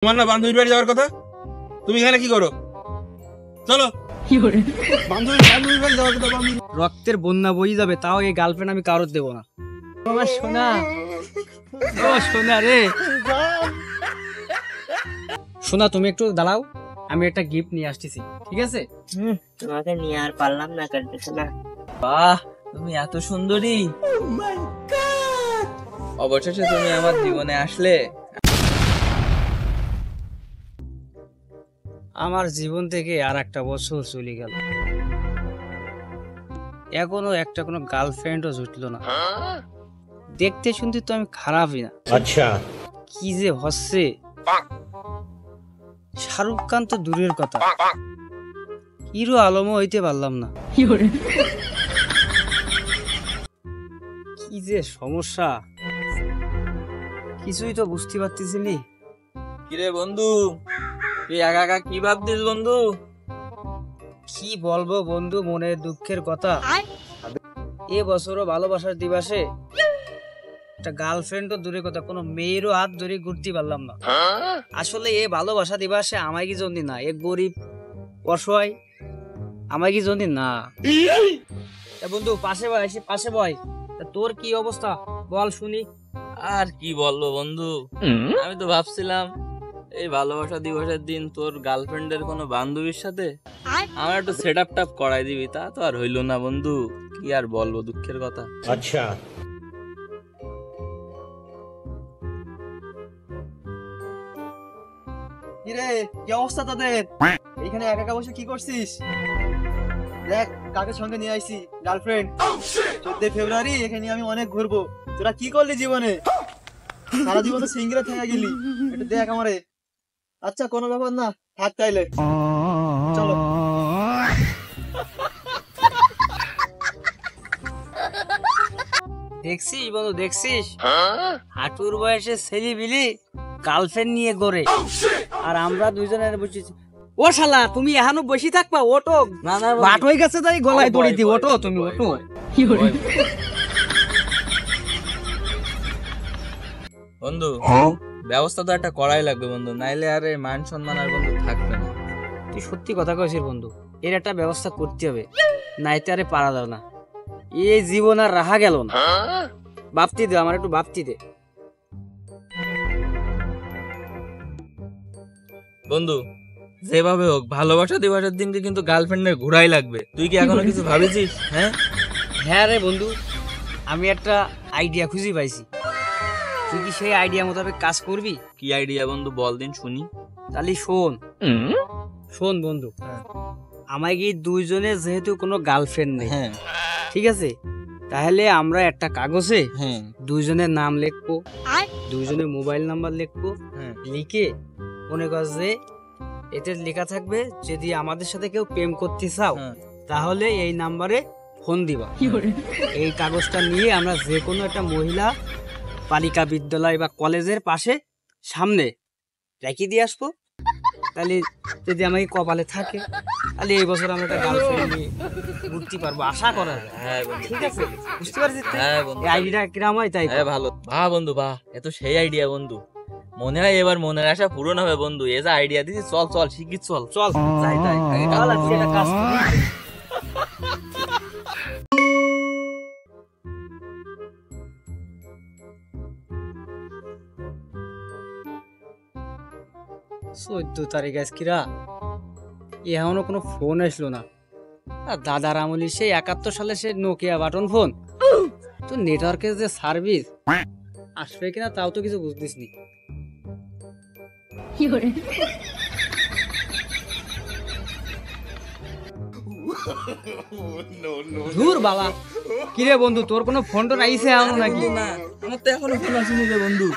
তোমার না বান্ধবীর বাড়ি যাওয়ার কথা, তুমি এখানে কি করো? চলো। বান্ধবীর বাড়ি যাওয়ার কথা। রক্তের বন্যা বই যাবে, তাও এই গার্লফ্রেন্ড আমি কারোর দেবো না। আমার সোনা, ও সোনা রে, সোনা তুমি একটু দাঁড়াও, আমি একটা গিফট নিয়ে আসতেছি, ঠিক আছে? তোমাকে নিয়ে আর পারলাম না কাটতেছে না। বাহ, তুমি এত সুন্দরী। অবশেষে তুমি আমার জীবনে আসলে। আমার জীবন থেকে আর একটা বছর চলে গেল, এখনো একটা কোনো গার্লফ্রেন্ডও জুটলো না। দেখতে শুনতে তো আমি খারাপই না, আচ্ছা কি যে হচ্ছে। শাহরুখ খান তো দূরের কথা, হিরো আলমও হইতে পারলাম না। কি যে সমস্যা, কিছুই তো বুঝতে পারতেছি নি। কিরে বন্ধু, তুই একা একা কি ভাবছিস বন্ধু? কি বলবো বন্ধু, মনের দুঃখের কথা। এ বছরও ভালোবাসার দিবসে একটা গার্লফ্রেন্ড তো দূরের কথা, কোনো মেয়েরও হাত ধরে ঘুরতে পারলাম না। আসলে এ ভালোবাসা দিবসে আমায় কি জন্য না, এক গরিব অসহায় আমায় কি জন্য না। বন্ধু পাশে বয়, এসে পাশে বয়। তোর কি অবস্থা বল শুনি। আর কি বলবো বন্ধু, আমি তো ভাবছিলাম এই ভালোবাসা দিবসের দিন তোর গার্লফ্রেন্ডের কোনো বান্ধবীর সাথে আমার একটু সেট আপ টাপ করাই দিবি, তা তো আর হইলো না বন্ধু। কি আর বলবো, দুঃখের কথা। আচ্ছা কিরে কি অবস্থা তোদের? এখানে একা একা বসে কি করছিস? দেখ কাকে সঙ্গে নিয়ে আইছি, গার্লফ্রেন্ড। 14 ফেব্রুয়ারি এখানে আমি অনেক ঘুরবো। তোরা কি করলি জীবনে? সারা জীবন তো সিঙ্গেলে থেকে গেলি, একটু দেখ আমারে। আচ্ছা কোনো ব্যাপার না, থাক তাইলে, চলো। দেখছিস বন্ধু, দেখছিস হাঁটুর বয়সে ছেলে বিলি গার্লফ্রেন্ড নিয়ে গড়ে, আর আমরা দুইজনের বসেছি। ও শালা, তুমি এখনো বসে থাকবা? ওটো না না বাট হয়ে গেছে, তাই গলায় দড়ি দি। ওটো তুমি, ওটো। বন্ধু, ব্যবস্থা তো একটা করাই লাগবে বন্ধু, নাইলে আর এই মান সম্মান আর বন্ধু থাকবে না। তুই সত্যি কথা কইছিস বন্ধু, এর একটা ব্যবস্থা করতে হবে, নাইতে আরে পারা যাবে না। এই জীবন আর রাহা গেল না। ভাবতি দে, আমার একটু ভাবতি দে বন্ধু। যেভাবে হোক ভালোবাসা দিবসের দিনকে কিন্তু গার্লফ্রেন্ডের ঘুরাই লাগবে। তুই কি এখনো কিছু ভাবিছিস? হ্যাঁ হ্যাঁ রে বন্ধু, আমি একটা আইডিয়া খুঁজে পাইছি। তুই কি সেই আইডিয়া মোতাবেক কাজ করবি? কি আইডিয়া বন্ধু, বল দিন শুনি। তাহলে শোন। শোন বন্ধু, আমায় কি দুইজনে যেহেতু কোনো গার্লফ্রেন্ড নেই, হ্যাঁ ঠিক আছে, তাহলে আমরা একটা কাগজে হ্যাঁ দুইজনের নাম লিখবো, দুইজনের মোবাইল নাম্বার লিখবো, হ্যাঁ লিখে মনে কর যে এতে লেখা থাকবে, যদি আমাদের সাথে কেউ প্রেম করতে চাও হ্যাঁ। তাহলে এই নাম্বারে ফোন দিবা। এই কাগজটা নিয়ে আমরা যে কোনো একটা মহিলা বালিকা বিদ্যালয় বা কলেজের পাশে সামনে রেখে দিয়ে আসবো। তাহলে যদি আমাকে কপালে থাকে, তাহলে এই বছর আমরা একটা গার্লফ্রেন্ড নিয়ে ঘুরতে পারবো, আশা করা যায়। হ্যাঁ বন্ধু, ঠিক আছে, বুঝতে পারছিস? হ্যাঁ বন্ধু, এই আইডিয়াটা কিরাম হয় তাই তো? হ্যাঁ ভালো। বাহ বন্ধু বাহ, এত সেই আইডিয়া বন্ধু। মনে হয় এবার মনের আশা পূরণ হবে বন্ধু। এ যা আইডিয়া দিছি, চল চল শিগগির চল। চল যাই তাই, আগে চল, আজকে একটা কাজ করি। চোদ্দ তারিখ আজকিরা, এখনো কোনো ফোন আসলো না। আর দাদার আমলি সেই 71 সালে সে নোকিয়া বাটন ফোন, তো নেটওয়ার্কের যে সার্ভিস আসবে কিনা তাও তো কিছু বুঝতিস নি। ধুর বাবা, কিরে বন্ধু, তোর কোনো ফোন টোন আইছে এখনো নাকি? না, আমার তো এখনো ফোন আসেনি রে বন্ধু।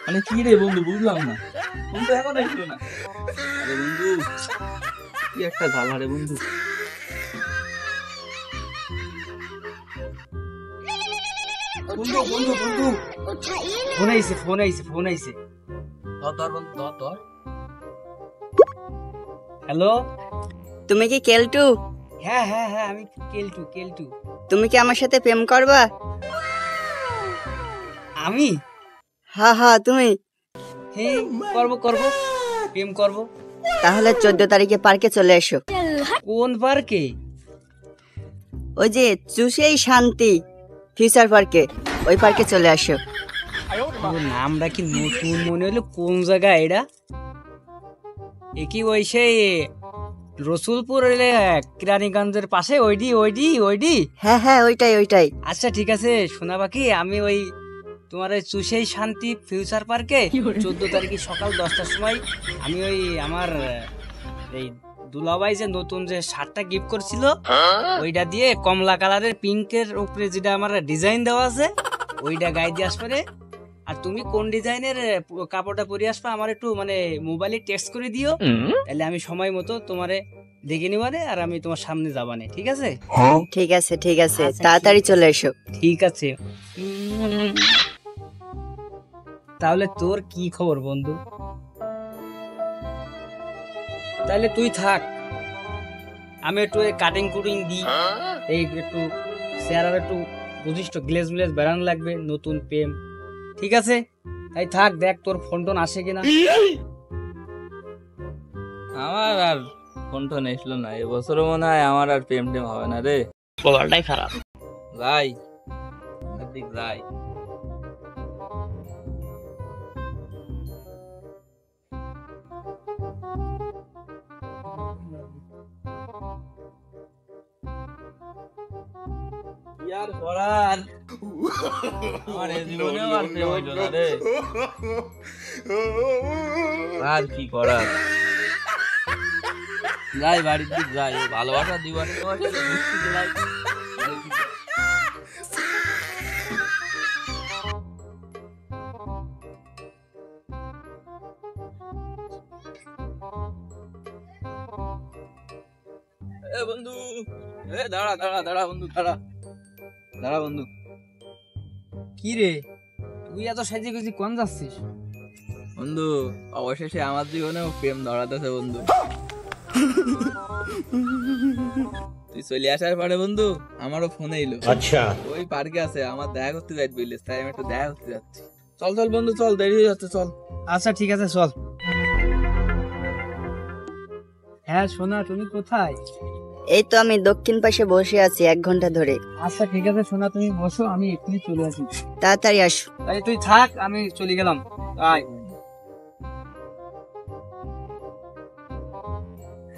মানে কি রে বন্ধু, বুঝলাম না, ফোন তো এখনো আসলো না। আরে বন্ধু, কি একটা জ্বালা রে বন্ধু। বন্ধু বন্ধু বন্ধু, ফোন আইছে, ফোন আইছে, ফোন আইছে। ধর ধর বন্ধু, ধর ধর। হ্যালো, তুমি কি কেলটু? হ্যাঁ হ্যাঁ হ্যাঁ, আমি কেলটু, কেলটু। তুমি কি আমার সাথে প্রেম করবা? আমি? হ্যাঁ হ্যাঁ তুমি। হ্যাঁ, করবো করবো। প্রেম করব। তাহলে 14 তারিখে পার্কে চলে এসো। কোন পার্কে? ওই যে চুষেই শান্তি ফিউচার পার্কে, ওই পার্কে চলে আসো। ও নামটা কি নতুন মনে হলো, কোন জায়গা এটা? এ কি ওই সেই রসুলপুর কিরানীগঞ্জের পাশে ওইডি? হ্যাঁ হ্যাঁ, ওইটাই। আচ্ছা ঠিক আছে সোনা পাখি, আমি ওই তোমার ওই চুষেই শান্তি ফিউচার পার্কে 14 তারিখে সকাল 10টার সময় আমি ওই আমার এই দুলাভাই যে নতুন যে শার্টটা গিফট করছিল ওইটা দিয়ে কমলা কালারের পিঙ্কের উপরে যেটা আমার ডিজাইন দেওয়া আছে ওইটা গায়ে দিয়ে আসবে। আর তুমি কোন ডিজাইনের কাপড়টা পরে আসবে আমার একটু মানে মোবাইলে টেক্সট করে দিও, তাহলে আমি সময় মতো তোমারে দেখে নিবানে আর আমি তোমার সামনে যাবানে। ঠিক আছে? ঠিক আছে তাড়াতাড়ি চলে এসো। ঠিক আছে। তাহলে তোর কি খবর বন্ধু? তাহলে তুই থাক, আমি একটু কাটিং কুটিং দিই, এই একটু চেহারার একটু বুঝিস তো গ্লেজ মিলেজ বেড়ানো লাগবে, নতুন প্রেম। ঠিক আছে তাই থাক, দেখ তোর ফোন টোন আসে কিনা। আমার আর ফোন টোন এসলো না এবছরও, মনে হয় আমার আর প্রেম টেম হবে না রে, বলাটাই খারাপ। যাই। আর করার আমার এই জীবনেও আর প্রেম হইল না রে, আর কি করার। যাই বাড়ির দিক যাই, ভালোবাসা দিবস বন্ধু, দাঁড়া বন্ধু, দাঁড়া বন্ধু। কি রে তুই এত সাজি গুজি কোন যাচ্ছিস? বন্ধু অবশেষে আমার জীবনেও প্রেম ধরাতেছে বন্ধু। তুই চলে আসার পরে বন্ধু আমারও ফোন এলো। আচ্ছা ওই পার্কে আছে, আমার দেখা করতে যাই বললিস, তাই আমি একটু দেখা করতে যাচ্ছি। চল বন্ধু চল, দেরি হয়ে যাচ্ছে, চল। আচ্ছা ঠিক আছে চল। হ্যাঁ সোনা তুমি কোথায়? এই তো আমি দক্ষিণ পাশে বসে আছি 1 ঘন্টা ধরে। আচ্ছা ঠিক আছে সোনা তুমি বসো, আমি এক্ষুনি চলে আসি। তাড়াতাড়ি আসো। তাই তুই থাক, আমি চলে গেলাম। আয়।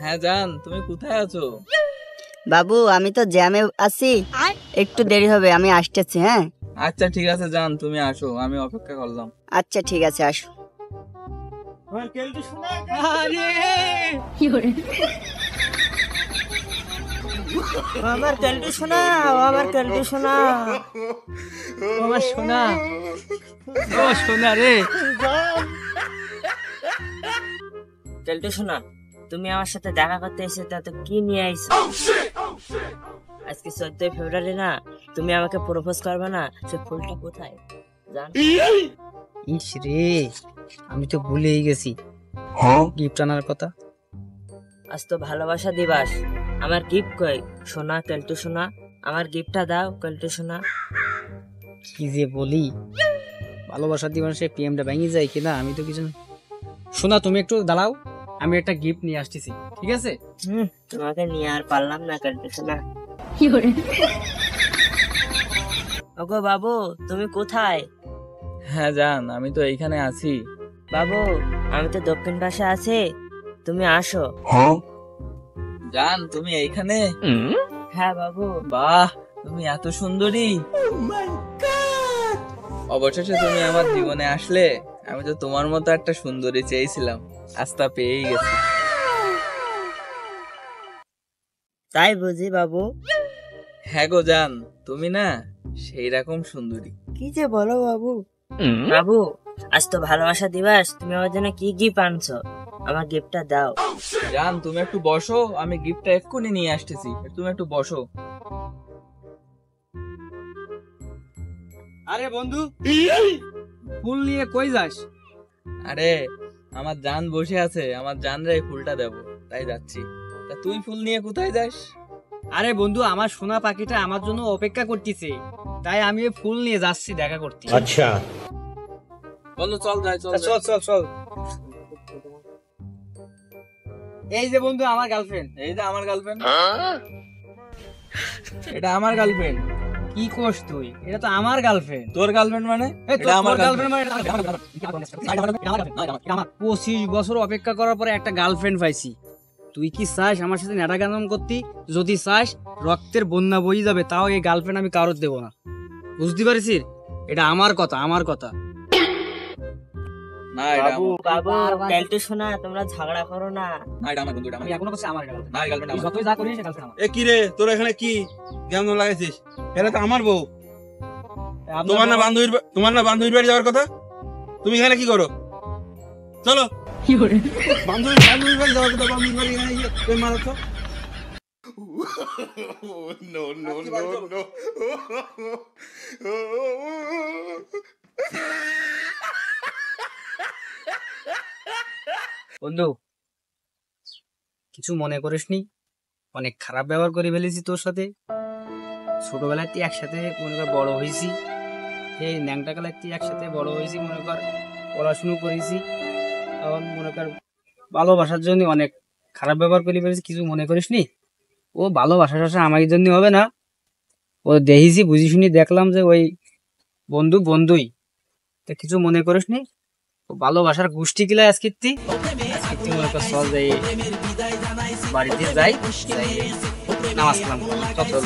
হ্যাঁ জান, তুমি কোথায় আছো? বাবু আমি তো জ্যামে আছি, একটু দেরি হবে, আমি আসতেছি। হ্যাঁ আচ্ছা ঠিক আছে জান, তুমি আসো, আমি অপেক্ষা করলাম। আচ্ছা ঠিক আছে, আসো। আমার কেলটু শোনা, আমার কেলটু শোনা, আমার শোনা, ও শোনা রে। কেলটু শোনা, তুমি আমার সাথে দেখা করতে এসে তা তো কি নিয়ে আইছো? আজকে 14 ফেব্রুয়ারি না, তুমি আমাকে প্রপোজ করবে না? সে ফুলটা কোথায় জান? ইস রে, আমি তো ভুলেই গেছি গিফট আনার কথা। আজ তো ভালোবাসা দিবস, আমার গিফট কই? সোনা, কেলটু সোনা, আমার গিফটটা দাও কেলটু সোনা। কি যে বলি, ভালোবাসা দিবসে পিএমটা ভেঙে যায় কিনা আমি তো কিছু। শোনা তুমি একটু দাঁড়াও, আমি একটা গিফট নিয়ে আসতেছি। ঠিক আছে? তোমাকে নিয়ে আর পারলাম না কেলটু সোনা। ওগো বাবু তুমি কোথায়? হ্যাঁ জান, আমি তো এইখানে আছি। বাবু আমি তো দক্ষিণ পাশে আছি, তুমি আসো। জান তুমি এইখানে? হ্যাঁ বাবু। বাহ, তুমি এত সুন্দরী। অবশেষে তুমি আমার জীবনে আসলে। আমি তো তোমার মতো একটা সুন্দরী চেয়েছিলাম, আজ তা পেয়েই গেছি। তাই বুঝি বাবু? হ্যাঁ গো জান, তুমি না সেই রকম সুন্দরী। কি যে বলো বাবু। বাবু আজ তো ভালোবাসা দিবস, তুমি আমার জন্য কি গিফট আনছো? আমার গিফটটা দাও। জান তুমি একটু বসো, আমি গিফটটা এক্ষুনি নিয়ে আসতেছি, তুমি একটু বসো। আরে বন্ধু, ফুল নিয়ে কই যাস? আরে আমার জান বসে আছে, আমার জান রে ফুলটা দেবো, তাই যাচ্ছি। তা তুই ফুল নিয়ে কোথায় যাস? আরে বন্ধু, আমার সোনা পাখিটা আমার জন্য অপেক্ষা করতেছে, তাই আমি ফুল নিয়ে যাচ্ছি দেখা করতে। আচ্ছা বন্ধু চল যাই, চল চল চল চল। এই যে বন্ধু আমার গার্লফ্রেন্ড। এই যে আমার গার্লফ্রেন্ড, এটা আমার গার্লফ্রেন্ড। কি করছ তুই? এটা তো আমার গার্লফ্রেন্ড। তোর গার্লফ্রেন্ড মানে? এটা আমার গার্লফ্রেন্ড। 25 বছর অপেক্ষা করার পরে একটা গার্লফ্রেন্ড পাইছি। তুই কি চাস আমার সাথে নেটাগানম করতি? যদি চাস রক্তের বন্যা বই যাবে, তাও এই গার্লফ্রেন্ড আমি কারোর দেবো না। বুঝতে পারছিস? এটা আমার কথা, আমার কথা। না এটা বাবু কেলটু শোনা, তোমরা ঝগড়া করো না। না এটা আমার বন্ধু, এটা আমার। আমি এখনো করছি আমার গার্লফ্রেন্ড। না এই গার্লফ্রেন্ড আমার। যতই যা করিস গার্লফ্রেন্ড আমার। এ কি রে, তোর এখানে কি গেম লাগাইছিস? এটা তো আমার বউ। তোমার না বান্ধবীর বাড়ি যাওয়ার কথা? তুমি এখানে কি করো? চলো। বান্ধবীর বাড়ি যাওয়ার কথা, বান্ধবীর বাড়ি এখানে গিয়ে তুমি মারাচ্ছ। বন্ধু কিছু মনে করিসনি, অনেক খারাপ ব্যবহার করে ফেলেছি তোর সাথে। ছোটবেলায় তুই একসাথে মনে কর বড় হয়েছি, সেই ন্যাংটা কালায় তুই একসাথে বড় হয়েছি, মনে কর পড়াশুনো করেছি। তখন মনে কর ভালোবাসার জন্য অনেক খারাপ ব্যবহার করে ফেলেছি, কিছু মনে করিসনি। ও ভালোবাসা টাসা আমার জন্য হবে না। ও দেখেছি বুঝি শুনি দেখলাম যে ওই বন্ধুই, তা কিছু মনে করিসনি। ও ভালোবাসার গোষ্ঠী কিলা আজকে তুই মনে কর চল যাই বাড়িতে যাই নামাজ কালাম চল।